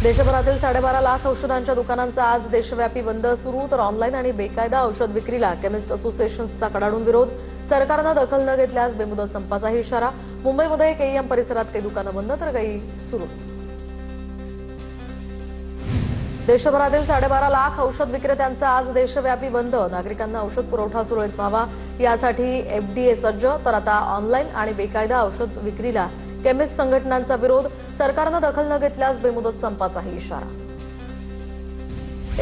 देशभरातील 12.5 लाख औषधांच्या दुकानांचा आज देशव्यापी बंद सुरू, तर ऑनलाईन आणि बेकायदा औषध विक्रीला केमिस्ट असोसिएशन्सचा कडाडून विरोध. सरकारनं दखल न घेतल्यास बेमुदत संपाचाही इशारा. मुंबईमध्ये केईएम परिसरात काही दुकानं बंद तर काही सुरूच. देशभरातील 12.5 लाख औषध विक्रेत्यांचा आज देशव्यापी बंद. नागरिकांना औषध पुरवठा सुरळीत व्हावा यासाठी एफडीए सज्ज, तर आता ऑनलाईन आणि बेकायदा औषध विक्रीला केमिस्ट संघटनांचा विरोध. सरकारनं दखल न घेतल्यास बेमुदत संपाचाही इशारा.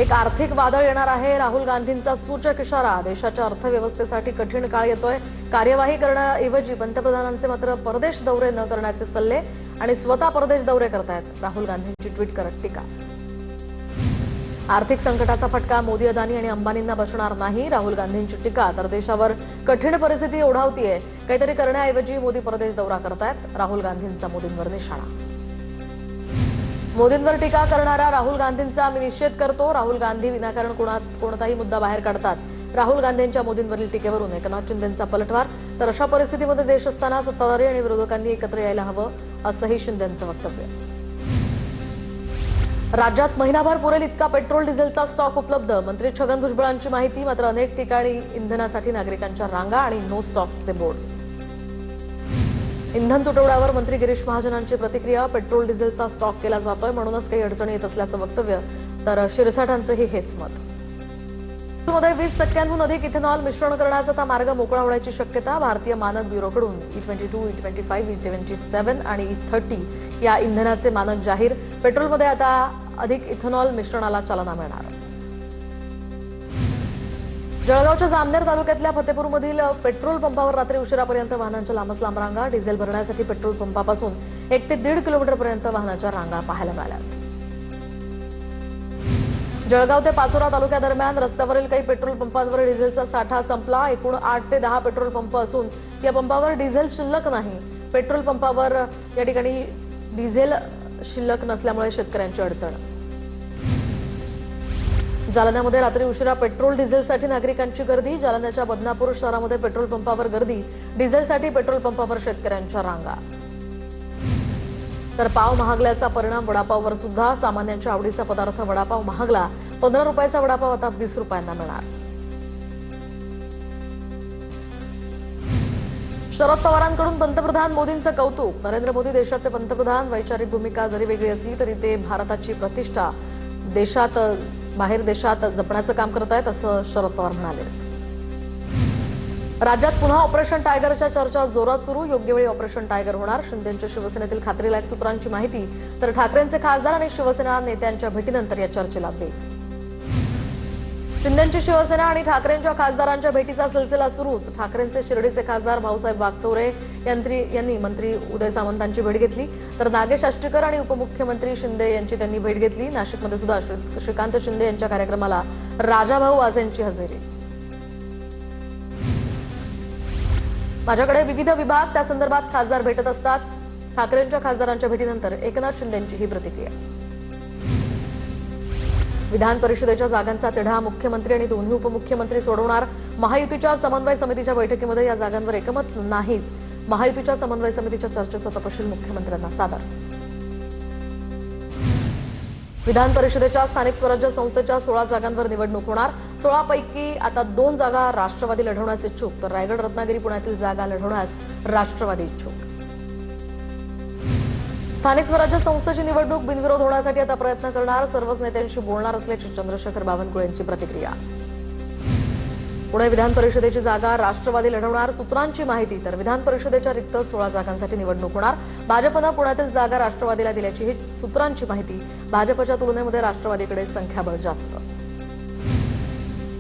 एक आर्थिक वादळ येणार आहे, राहुल गांधींचा सूचक इशारा. देशाच्या अर्थव्यवस्थेसाठी कठीण काळ येतोय. कार्यवाही करण्याऐवजी पंतप्रधानांचे मात्र परदेश दौरे न करण्याचे सल्ले आणि स्वतः परदेश दौरे करतायत. राहुल गांधींची ट्विट करत टीका. आर्थिक संकटाचा फटका मोदी, अदानी आणि अंबानींना बसणार नाही, राहुल गांधींची टीका. तर देशावर कठीण परिस्थिती ओढावतीये, काहीतरी करण्याऐवजी मोदी परदेश दौरा करतायत. राहुल गांधींचा मोदींवर निशाणा. मोदींवर टीका करणाऱ्या राहुल गांधींचा मी निषेध करतो. राहुल गांधी विनाकारण कोणताही मुद्दा बाहेर काढतात. राहुल गांधींच्या मोदींवरील टीकेवरून एकनाथ शिंदेंचा पलटवार. तर अशा परिस्थितीमध्ये देश असताना सत्ताधारी आणि विरोधकांनी एकत्र यायला हवं, असंही शिंदेंचं वक्तव्य. राज्यात महिनाभर पुरेल इतका पेट्रोल डिझेलचा स्टॉक उपलब्ध, मंत्री छगन भुजबळांची माहिती. मात्र अनेक ठिकाणी इंधनासाठी नागरिकांच्या रांगा आणि नो स्टॉक्सचे बोर्ड. इंधन तुटवड्यावर मंत्री गिरीश महाजनांची प्रतिक्रिया. पेट्रोल डिझेलचा स्टॉक केला जातोय म्हणूनच काही अडचणी येत असल्याचं वक्तव्य. तर शिरसाठांचंही हेच मत. मध्ये 20% अधिक इथेनॉल मिश्रण करण्याचा आता मार्ग मोकळा होण्याची शक्यता. भारतीय मानक ब्युरोकडून E22, E25, E27 आणि E30 या इंधनाचे मानक जाहीर. पेट्रोलमध्ये आता अधिक इथेनॉल मिश्रणाला चालना मिळणार. जळगावच्या जामनेर तालुक्यातल्या फतेपूरमधील पेट्रोल पंपावर रात्री उशिरापर्यंत वाहनांच्या लांबच लांब रांगा. डिझेल भरण्यासाठी पेट्रोल पंपापासून 1 ते 1.5 किलोमीटरपर्यंत वाहनांच्या रांगा पाहायला मिळाल्या. जळगाव ते पाचोरा तालुक्यादरम्यान रस्त्यावरील काही पेट्रोल पंपांवर डिझेलचा साठा संपला. एकूण 8 ते 10 पेट्रोल पंप असून या पंपावर डिझेल शिल्लक नाही. पेट्रोल पंपावर या ठिकाणी डिझेल शिल्लक नसल्यामुळे शेतकऱ्यांची अडचण. जालन्यामध्ये रात्री उशिरा पेट्रोल डिझेलसाठी नागरिकांची गर्दी. जालन्याच्या बदनापूर शहरामध्ये पेट्रोल पंपावर गर्दी. डिझेलसाठी पेट्रोल पंपावर शेतकऱ्यांच्या रांगा. तर पाव महागल्याचा परिणाम वडापाववर सुद्धा. सामान्यांच्या आवडीचा पदार्थ वडापाव महागला. 15 रुपयाचा वडापाव आता 20 रुपयांना मिळणार. शरद पवारांकडून पंतप्रधान मोदींचं कौतुक. नरेंद्र मोदी देशाचे पंतप्रधान. वैचारिक भूमिका जरी वेगळी असली तरी ते भारताची प्रतिष्ठा देशात बाहेर देशात जपण्याचं काम करतायत, असं शरद पवार म्हणाले. राज्यात पुन्हा ऑपरेशन टायगरच्या चर्चा जोरात सुरू. योग्य वेळी ऑपरेशन टायगर होणार. शिंदेंच्या शिवसेनेतील खात्रीलायक सूत्रांची माहिती. तर ठाकरेंचे खासदार आणि शिवसेना नेत्यांच्या भेटीनंतर या चर्चेला वेग. शिंदेंची शिवसेना आणि ठाकरेंच्या खासदारांच्या भेटीचा सिलसिला सुरूच. ठाकरेंचे शिर्डीचे खासदार भाऊसाहेब वागचौरे यांनी मंत्री उदय सामंतांची भेट घेतली. तर नागेश आष्टीकर आणि उपमुख्यमंत्री शिंदे यांची त्यांनी भेट घेतली. नाशिकमध्ये सुद्धा श्रीकांत शिंदे यांच्या कार्यक्रमाला राजाभाऊ वाजेंची हजेरी. माझ्याकडे विविध विभाग, त्या संदर्भात खासदार भेटत असतात. ठाकरेंच्या खासदारांच्या भेटीनंतर एकनाथ शिंदेंची ही प्रतिक्रिया. विधान परिषदेच्या जागांचा तिढा मुख्यमंत्री आणि दोन्ही उपमुख्यमंत्री सोडवणार. महायुतीच्या समन्वय समितीच्या बैठकीमध्ये या जागांवर एकमत नाहीच. महायुतीच्या समन्वय समितीच्या चर्चेचा तपशील मुख्यमंत्र्यांना सादर. विधान परिषदेच्या स्थानिक स्वराज्य संस्थेच्या 16 जागांवर निवडणूक होणार. 16 पैकी आता 2 जागा राष्ट्रवादी लढवण्यास इच्छुक. तर रायगड, रत्नागिरी, पुण्यातील जागा लढवण्यास राष्ट्रवादी इच्छुक. स्थानिक स्वराज्य संस्थेची निवडणूक बिनविरोध होण्यासाठी आता प्रयत्न करणार. सर्वच नेत्यांशी बोलणार असल्याची चंद्रशेखर बावनकुळे यांची प्रतिक्रिया. पुणे विधान परिषदेची जागा राष्ट्रवादी लढवणार. सूत्रांची माहिती. तर विधान परिषदेच्या रिक्त 16 जागांसाठी निवडणूक होणार. भाजपनं पुण्यातील जागा राष्ट्रवादीला दिल्याची ही सूत्रांची माहिती. भाजपच्या तुलनेमध्ये राष्ट्रवादीकडे संख्याबळ जास्त.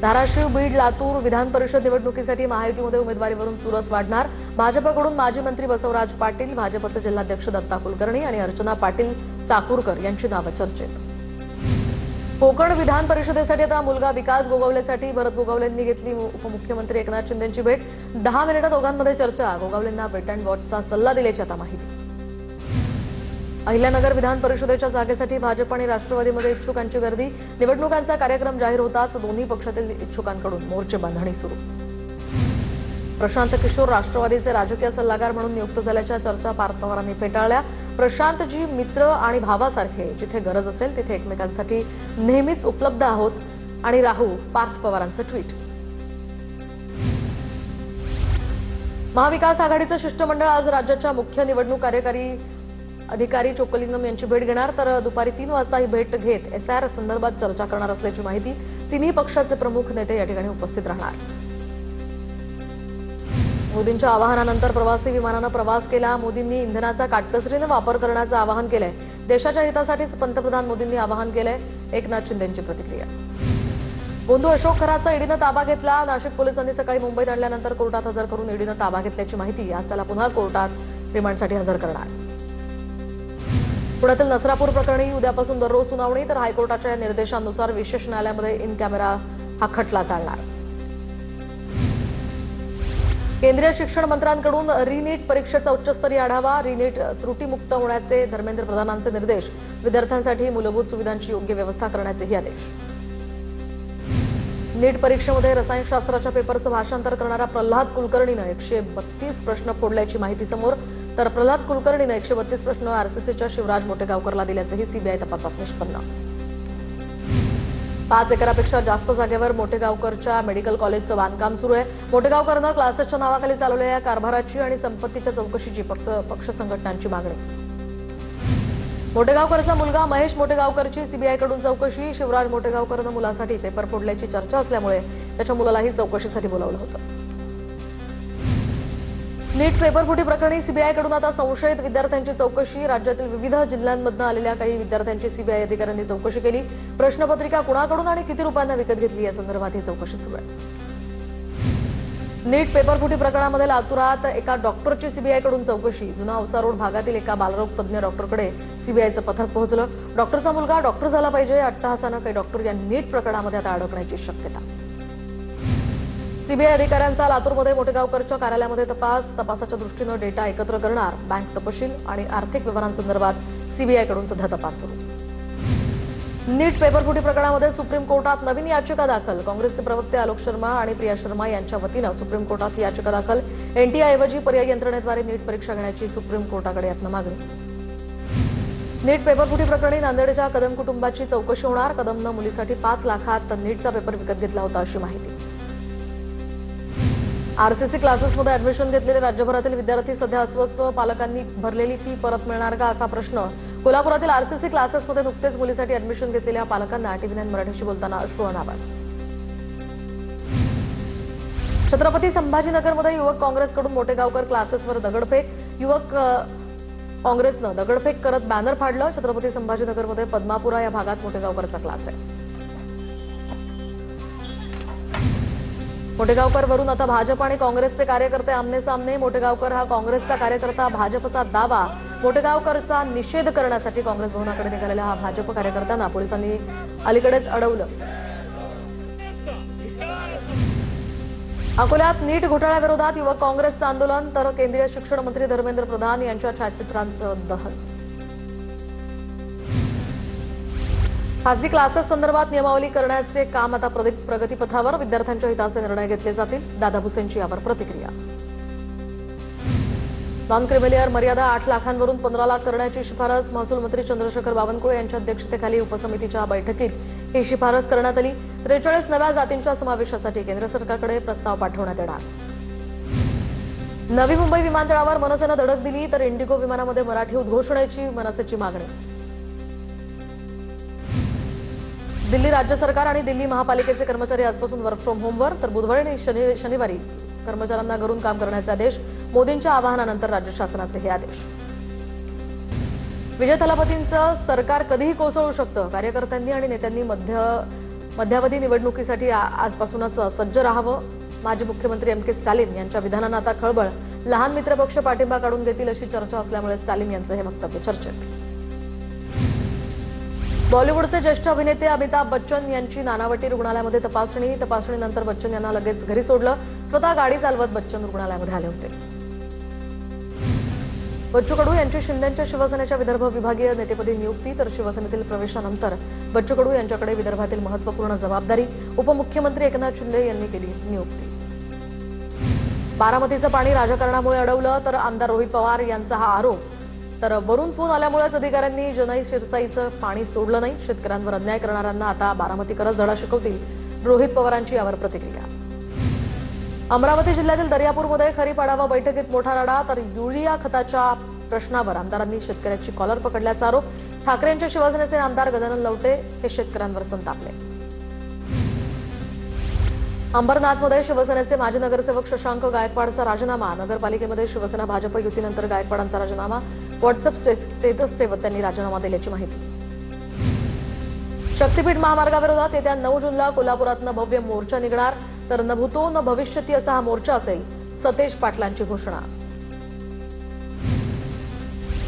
धाराशिव, बीड, लातूर विधान परिषद निवडणुकीसाठी महायुतीमध्ये उमेदवारीवरून चुरस वाढणार. भाजपकडून माजी मंत्री बसवराज पाटील, भाजपचे जिल्हाध्यक्ष दत्ता कुलकर्णी आणि अर्चना पाटील चाकूरकर यांची नावं चर्चेत. कोकण विधान परिषदेसाठी आता मुलगा विकास गोगावलेसाठी भरत गोगावलेंनी घेतली उपमुख्यमंत्री एकनाथ शिंदेंची भेट. 10 मिनिटं दोघांमध्ये चर्चा. गोगावलेंना वेट अँड वॉचचा सल्ला दिल्याची आता माहिती. अहिल्यानगर विधान परिषदेच्या जागेसाठी भाजप आणि राष्ट्रवादीमध्ये इच्छुकांची गर्दी. निवडणुकांचा कार्यक्रम जाहीर होताच दोन्ही पक्षातील इच्छुकांकडून मोर्चे बांधणी सुरू. प्रशांत किशोर राष्ट्रवादीचे राजकीय सल्लागार म्हणून नियुक्त झाल्याच्या चर्चा पार्थ पवारांनी फेटाळल्या. प्रशांतजी मित्र आणि भावासारखे, जिथे गरज असेल तिथे एकमेकांसाठी नेहमीच उपलब्ध आहोत आणि राहू, पार्थ पवारांचं ट्विट. महाविकास आघाडीचं शिष्टमंडळ आज राज्याच्या मुख्य निवडणूक कार्यकारी अधिकारी चोक्कलिंगम यांची भेट घेणार. तर दुपारी 3 वाजता ही भेट घेत एसआर संदर्भात चर्चा करणार असल्याची माहिती. तिन्ही पक्षाचे प्रमुख नेते या ठिकाणी उपस्थित राहणार. मोदींच्या आवाहनानंतर प्रवासी विमानानं प्रवास केला. मोदींनी इंधनाचा काटकसरीने वापर करण्याचं आवाहन केलंय. देशाच्या हितासाठीच पंतप्रधान मोदींनी आवाहन केलंय. एकनाथ शिंदेंची प्रतिक्रिया. बंधू अशोक खराचा ईडीनं ताबा घेतला. नाशिक पोलिसांनी सकाळी मुंबईत आणल्यानंतर कोर्टात हजर करून ईडीनं ताबा घेतल्याची माहिती. आज त्याला पुन्हा कोर्टात रिमांडसाठी हजर करणार. पुण्यातील नसरापूर प्रकरणी उद्यापासून दररोज सुनावणी. तर हायकोर्टाच्या निर्देशांनुसार विशेष न्यायालयामध्ये इन कॅमेरा हा खटला चालणार. केंद्रीय शिक्षण मंत्र्यांकडून रिनीट परीक्षेचा उच्चस्तरीय आढावा. रिनीट त्रुटीमुक्त होण्याचे धर्मेंद्र प्रधानांचे निर्देश. विद्यार्थ्यांसाठी मूलभूत सुविधांची योग्य व्यवस्था करण्याचेही आदेश. नीट परीक्षेमध्ये रसायनशास्त्राच्या पेपरचं भाषांतर करणारा प्रल्हाद कुलकर्णीनं 132 प्रश्न फोडल्याची माहिती समोर. तर प्रल्हाद कुलकर्णीनं 132 प्रश्न आरसीसीच्या शिवराज मोटेगावकरला दिल्याचंही सीबीआय तपासात निष्पन्न. 5 एकरापेक्षा जास्त जागेवर मोटेगावकरच्या मेडिकल कॉलेजचं बांधकाम सुरू आहे. मोटेगावकरनं क्लासेसच्या नावाखाली चालवलेल्या कारभाराची आणि संपत्तीच्या चौकशीची पक्ष संघटनांची मागणी. मोटेगावकरचा मुलगा महेश मोटेगावकरची सीबीआयकडून चौकशी. शिवराज मोटेगावकरनं मुलासाठी पेपर फोडल्याची चर्चा असल्यामुळे त्याच्या मुलालाही चौकशीसाठी बोलावलं होतं. नीट पेपरफुटी प्रकरणी सीबीआयकडून आता संशयित विद्यार्थ्यांची चौकशी. राज्यातील विविध जिल्ह्यांमधून आलेल्या काही विद्यार्थ्यांची सीबीआय अधिकाऱ्यांनी चौकशी केली. प्रश्नपत्रिका कुणाकडून आणि किती रुपयांना विकत घेतली या संदर्भात ही चौकशी सुरू आहे. नीट पेपरफुटी प्रकरणामध्ये लातूरात एका डॉक्टरची सीबीआयकडून चौकशी. जुना औसा रोड भागातील एका बालरोग तज्ज्ञ डॉक्टरकडे सीबीआयचं पथक पोहोचलं. डॉक्टरचा मुलगा डॉक्टर झाला पाहिजे या अट्टहासानं काही डॉक्टर या नीट प्रकरणामध्ये आता अडकण्याची शक्यता. सीबीआय अधिकाऱ्यांचा लातूरमध्ये मोटेगावकरच्या कार्यालयामध्ये तपासाच्या दृष्टीनं डेटा एकत्र करणार. बँक तपशील आणि आर्थिक व्यवहारांसंदर्भात सीबीआयकडून सध्या तपास सुरू. नीट पेपरफुटी प्रकरणामध्ये सुप्रीम कोर्टात नवीन याचिका दाखल. काँग्रेसचे प्रवक्ते आलोक शर्मा आणि प्रिया शर्मा यांच्या वतीनं सुप्रीम कोर्टात याचिका दाखल. एनटीआयऐवजी पर्यायी यंत्रणेद्वारे नीट परीक्षा घेण्याची सुप्रीम कोर्टाकडे यातनं मागणी. नीट पेपरफुटी प्रकरणी नांदेडच्या कदम कुटुंबाची चौकशी होणार. कदमनं मुलीसाठी 5 लाखात नीटचा पेपर विकत घेतला होता अशी माहिती. आरसीसी क्लासेसमध्ये ऍडमिशन घेतलेले राज्यभरातील विद्यार्थी सध्या अस्वस्थ. पालकांनी भरलेली फी परत मिळणार का असा प्रश्न. कोल्हापुरातील आरसीसी क्लासेसमध्ये नुकतेच मुलीसाठी ऍडमिशन घेतलेल्या पालकांना टीव्ही9 मराठीशी बोलताना अश्रू अनावर. छत्रपती संभाजीनगरमध्ये युवक काँग्रेसकडून मोटेगावकर क्लासेसवर दगडफेक. युवक काँग्रेसनं दगडफेक करत बॅनर फाडलं. छत्रपती संभाजीनगरमध्ये पद्मापुरा या भागात मोटेगावकरचा क्लास आहे. मोटेगावकरवरून आता भाजप आणि काँग्रेसचे कार्यकर्ते आमने-सामने. मोटेगावकर हा काँग्रेसचा कार्यकर्ता. भाजपचा दावा. मोटेगावकरचा निषेध करण्यासाठी काँग्रेस भवनाकडे निघालेल्या हा भाजप कार्यकर्त्यांना पोलिसांनी अलीकडेच अडवलं. अकोल्यात नीट घोटाळ्याविरोधात युवक काँग्रेसचं आंदोलन. तर केंद्रीय शिक्षण मंत्री धर्मेंद्र प्रधान यांच्या छायाचित्रांचं दहन. खासगी क्लासेस संदर्भात नियमावली करण्याचे काम आता प्रगतीपथावर. विद्यार्थ्यांच्या हिताचे निर्णय घेतले जातील. दादा भुसेंची यावर प्रतिक्रिया. नॉन क्रिमिलियर मर्यादा 8 लाखांवरून 15 लाख करण्याची शिफारस. महसूल मंत्री चंद्रशेखर बावनकुळे यांच्या अध्यक्षतेखाली उपसमितीच्या बैठकीत ही शिफारस करण्यात आली. 43 नव्या जातींच्या समावेशासाठी केंद्र सरकारकडे प्रस्ताव पाठवण्यात येणार. नवी मुंबई विमानतळावर मनसेनं धडक दिली. तर इंडिगो विमानामध्ये मराठी उद्घोषणेची मनसेची मागणी. दिल्ली राज्य सरकार आणि दिल्ली महापालिकेचे कर्मचारी आजपासून वर्क फ्रॉम होमवर. तर बुधवारी आणि शनिवारी कर्मचाऱ्यांना घरून काम करण्याचे आदेश. मोदींच्या आवाहनानंतर राज्य शासनाचे हे आदेश. विजय थलापतींचं सरकार कधीही कोसळू शकतं. कार्यकर्त्यांनी आणि नेत्यांनी मध्यावधी निवडणुकीसाठी आजपासूनच सज्ज राहावं. माजी मुख्यमंत्री एम के स्टॅलिन यांच्या विधानानं आता खळबळ. लहान मित्रपक्ष पाठिंबा काढून घेतील अशी चर्चा असल्यामुळे स्टॅलिन यांचं हे वक्तव्य चर्चेत. बॉलिवूडचे ज्येष्ठ अभिनेते अमिताभ बच्चन यांची नानावटी रुग्णालयामध्ये तपासणीनंतर बच्चन यांना लगेच घरी सोडलं. स्वतः गाडी चालवत बच्चन रुग्णालयामध्ये आले होते. बच्चू कडू यांची शिंदेच्या शिवसेनेच्या विदर्भ विभागीय नेतेपदी नियुक्ती. तर शिवसेनेतील प्रवेशानंतर बच्चू कडू यांच्याकडे विदर्भातील महत्त्वपूर्ण जबाबदारी. उपमुख्यमंत्री एकनाथ शिंदे यांनी केली नियुक्ती. बारामतीचं पाणी राजकारणामुळे अडवलं तर आमदार रोहित पवार यांचा हा आरोप. तर वरून फोन आल्यामुळेच अधिकाऱ्यांनी जनई शिरसाईचं पाणी सोडलं नाही. शेतकऱ्यांवर अन्याय करणाऱ्यांना आता बारामतीकरच धडा शिकवतील, रोहित पवारांची यावर प्रतिक्रिया. अमरावती जिल्ह्यातील दर्यापूरमध्ये खरीप आढावा बैठकीत मोठा लढा. तर युरिया खताच्या प्रश्नावर आमदारांनी शेतकऱ्याची कॉलर पकडल्याचा आरोप. ठाकरेंच्या शिवसेनेचे आमदार गजानन लवटे हे शेतकऱ्यांवर संतापले. अंबरनाथमध्ये शिवसेनेचे माजी नगरसेवक शशांक गायकवाडचा राजीनामा. नगरपालिकेमध्ये शिवसेना भाजप युतीनंतर गायकवाडांचा राजीनामा. व्हॉट्सअप स्टेटस ठेवत त्यांनी राजीनामा दिल्याची माहिती. शक्तीपीठ महामार्गाविरोधात येत्या 9 जूनला कोल्हापुरातनं भव्य मोर्चा निघणार. तर न भूतो न भविष्यती असा हा मोर्चा असेल, सतेज पाटलांची घोषणा.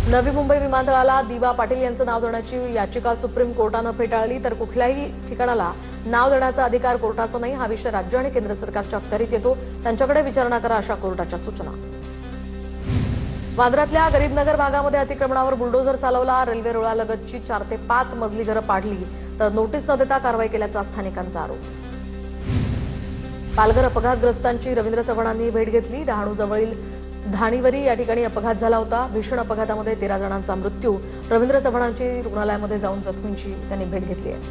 नवी मुंबई विमानतळाला दिवा पाटील यांचं नाव देण्याची याचिका सुप्रीम कोर्टानं फेटाळली. तर कुठल्याही ठिकाणाला नाव देण्याचा अधिकार कोर्टाचा नाही. हा विषय राज्य आणि केंद्र सरकारच्या अखत्यारीत येतो. त्यांच्याकडे विचारणा करा, अशा कोर्टाच्या सूचना. वांद्र्यातल्या गरीबनगर भागामध्ये अतिक्रमणावर बुलडोझर चालवला. रेल्वे रुळालगतची 4 ते 5 मजली घरं पाडली. तर नोटीस न देता कारवाई केल्याचा स्थानिकांचा आरोप. पालघर अपघातग्रस्तांची रवींद्र चव्हाणांनी भेट घेतली. डहाणूजवळील धाणीवरी या ठिकाणी अपघात झाला होता. भीषण अपघातामध्ये 13 जणांचा मृत्यू. रवींद्र चव्हाणांची रुग्णालयामध्ये जाऊन जखमींची त्यांनी भेट घेतली आहे.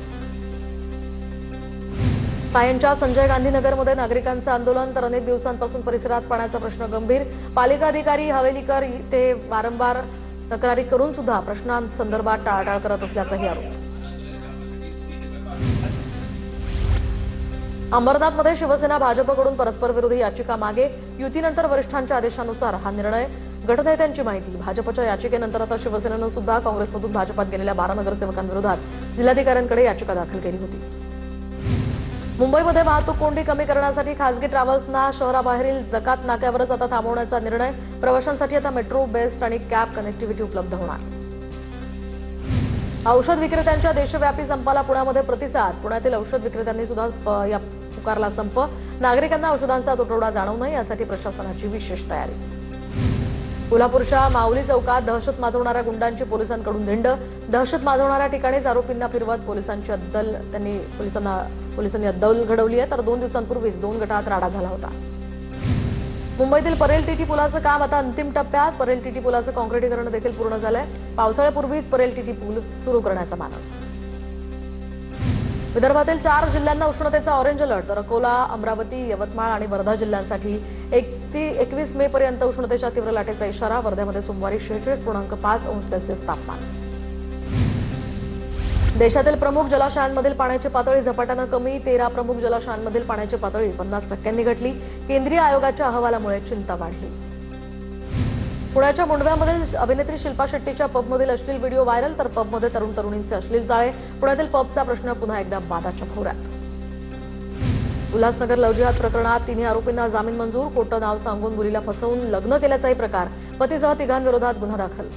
सायंच्या संजय गांधी नगरमध्ये नागरिकांचं आंदोलन. तर अनेक दिवसांपासून परिसरात पाण्याचा प्रश्न गंभीर. पालिका अधिकारी हवेलीकर ते वारंवार तक्रारी करून सुद्धा प्रश्नांसंदर्भात टाळाटाळ करत असल्याचाही आरोप. अंबरनाथमध्ये शिवसेना भाजपकडून परस्पर विरोधी याचिका मागे. युतीनंतर वरिष्ठांच्या आदेशानुसार हा निर्णय. गटनेत्यांची माहिती. भाजपच्या याचिकेनंतर आता शिवसेनेनं सुद्धा काँग्रेसमधून भाजपात गेलेल्या 12 नगरसेवकांविरोधात जिल्हाधिकाऱ्यांकडे याचिका दाखल केली होती. मुंबईमध्ये वाहतूक कोंडी कमी करण्यासाठी खासगी ट्रॅव्हल्सना शहराबाहेरील जकात नाक्यावरच आता थांबवण्याचा निर्णय. प्रवाशांसाठी आता मेट्रो, बेस्ट आणि कॅब कनेक्टिव्हिटी उपलब्ध होणार. औषध विक्रेत्यांच्या देशव्यापी संपाला पुण्यामध्ये प्रतिसाद. पुण्यातील औषध विक्रेत्यांनी सुद्धा या पुकारला संप. नागरिकांना औषधांचा तुटवडा जाणवू नये यासाठी प्रशासनाची विशेष तयारी. कोल्हापूरच्या माऊली चौकात दहशत माजवणाऱ्या गुंडांची पोलिसांकडून धिंड. दहशत माजवणाऱ्या ठिकाणीच आरोपींना फिरवत पोलिसांनी अद्दल घडवली आहे. तर 2 दिवसांपूर्वीच 2 गटात राडा झाला होता. मुंबईतील परेल टीटी पुलाचं काम आता अंतिम टप्प्यात. परेल टीटी पुलाचं काँक्रिटीकरण देखील पूर्ण झालंय. पावसाळ्यापूर्वीच परेल टीटी पूल सुरू करण्याचा मानस. विदर्भातील 4 जिल्ह्यांना उष्णतेचा ऑरेंज अलर्ट. तर अकोला, अमरावती, यवतमाळ आणि वर्धा जिल्ह्यांसाठी 21 मे पर्यंत उष्णतेच्या तीव्र लाटेचा इशारा. वर्ध्यामध्ये सोमवारी 46.5 अंश सेल्सिअस तापमान. देशातील प्रमुख जलाशयांमधील पाण्याची पातळी झपाट्यानं कमी. 13 प्रमुख जलाशयांमधील पाण्याची पातळी 50% घटली. केंद्रीय आयोगाच्या अहवालामुळे चिंता वाढली. पुण्याच्या मुंडव्यामधील अभिनेत्री शिल्पा शेट्टीच्या पबमधील अश्लील व्हिडिओ व्हायरल. तर पबमध्ये तरुण तरुणींचे अश्लील जाळे. पुण्यातील पबचा प्रश्न पुन्हा एकदा वादाच्या भोवऱ्यात. उल्हासनगर लव्ह जिहाद प्रकरणात 3 आरोपींना जामीन मंजूर. खोटं नाव सांगून मुलीला फसवून लग्न केल्याचाही प्रकार. पतीसह 3 गुन्हा दाखल.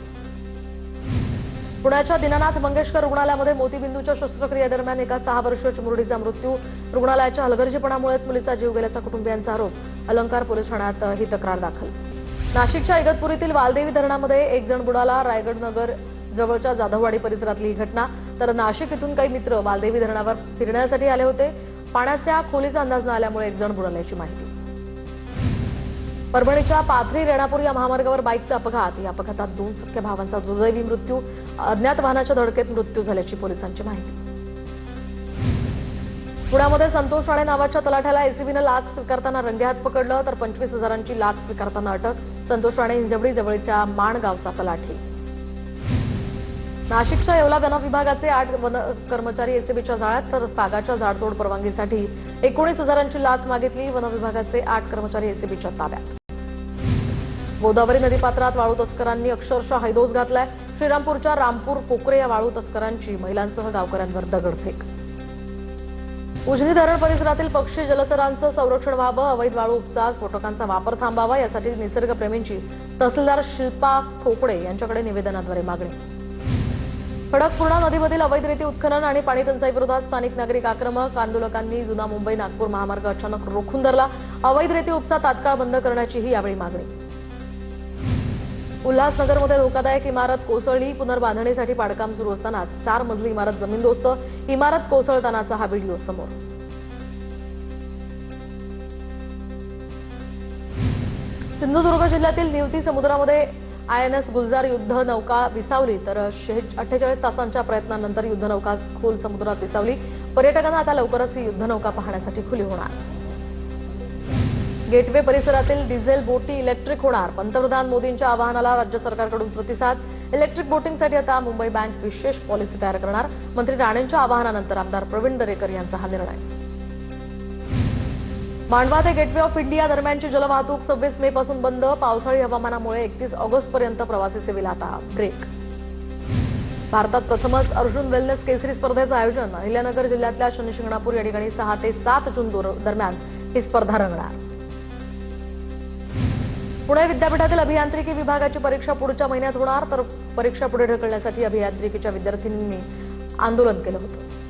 पुण्याच्या दीनानाथ मंगेशकर रुग्णालयामध्ये मोतीबिंदूच्या शस्त्रक्रियेदरम्यान एका 6 वर्षीय चिमुरडीचा मृत्यू. रुग्णालयाच्या हलगर्जीपणामुळेच मुलीचा जीव गेल्याचा कुटुंबियांचा आरोप. अलंकार पोलीस ठाण्यात ही तक्रार दाखल. नाशिकच्या इगतपुरीतील वालदेवी धरणामध्ये 1 जण बुडाला. रायगड नगर जवळच्या जाधववाडी परिसरातली ही घटना. तर नाशिक इथून काही मित्र वालदेवी धरणावर फिरण्यासाठी आले होते. पाण्याच्या खोलीचा अंदाज न आल्यामुळे 1 जण बुडाल्याची माहिती. परभणीच्या पाथरी रेणापूर या महामार्गावर बाईकचा अपघात. या अपघातात 2 सख्ख्या भावांचा दुर्दैवी मृत्यू. अज्ञात वाहनाच्या धडकेत मृत्यू झाल्याची पोलिसांची माहिती. पुण्यामध्ये संतोष राणे नावाच्या तलाठ्याला एसीबीनं लाच स्वीकारताना रंगेहात पकडलं. तर 25,000ची लाच स्वीकारताना अटक. संतोष राणे हिंजवडी जवळच्या माण गावचा तलाठी. नाशिकच्या येवला वन विभागाचे 8 वन कर्मचारी एसीबीच्या जाळ्यात. तर सागाच्या झाडतोड परवानगीसाठी 19,000ची लाच मागितली. वन विभागाचे 8 कर्मचारी एसीबीच्या ताब्यात. गोदावरी नदीपात्रात वाळू तस्करांनी अक्षरशः हैदोस घातलाय. श्रीरामपूरच्या रामपूर पोकरे या वाळू तस्करांची महिलांसह गावकऱ्यांवर दगडफेक. उजनी धरण परिसरातील पक्षी जलचरांचं संरक्षण व्हावं. अवैध वाळू उपसा, स्फोटकांचा वापर थांबावा यासाठी निसर्गप्रेमींची तहसीलदार शिल्पा खोपडे यांच्याकडे निवेदनाद्वारे मागणी. खडकपूर्णा नदीमधील अवैध उत्खनन आणि पाणी टंचाई विरोधात स्थानिक नागरिक आक्रमक. आंदोलकांनी जुना मुंबई नागपूर महामार्ग अचानक रोखून धरला. अवैध उपसा तात्काळ बंद करण्याचीही यावेळी मागणी. उल्हासनगरमध्ये धोकादायक इमारत कोसळली. पुनर्बांधणीसाठी पाडकाम सुरू असतानाच 4 मजली इमारत जमीनदोस्त. इमारत कोसळतानाचा हा व्हिडिओ समोर. सिंधुदुर्ग जिल्ह्यातील निवती समुद्रामध्ये INS गुलजार युद्ध नौका विसावली तर 48 तासांच्या प्रयत्नानंतर युद्ध नौका खोल समुद्रात विसावली। पर्यटकांना आता लवकरच ही युद्ध नौका पाहण्यासाठी खुली होणार। गेटवे परिसरातील डिझेल बोटी इलेक्ट्रिक होणार। पंतप्रधान मोदींच्या आवाहनाला राज्य सरकारकडून प्रतिसाद। इलेक्ट्रिक बोटिंगसाठी आता मुंबई बँक विशेष पॉलिसी तयार करणार। मंत्री राणेंच्या आवाहनानंतर आमदार प्रवीण दरेकर यांचा हा निर्णय। मांडवा ते गेटवे ऑफ इंडिया दरम्यानची जलवाहतूक 26 मे पासून बंद। पावसाळी हवामानामुळे 31 ऑगस्ट पर्यंत प्रवासी सेवेला आता ब्रेक। भारतात प्रथमच अर्जुन वेलनेस केसरी स्पर्धेचं आयोजन। अहिल्यानगर जिल्ह्यातल्या शनिशिंगणापूर या ठिकाणी 6 ते 7 जून दरम्यान ही स्पर्धा रंगणार। पुणे विद्यापीठातील अभियांत्रिकी विभागाची परीक्षा पुढच्या महिन्यात होणार तर परीक्षा पुढे ढकलण्यासाठी अभियांत्रिकीच्या विद्यार्थिनींनी आंदोलन केलं होतं।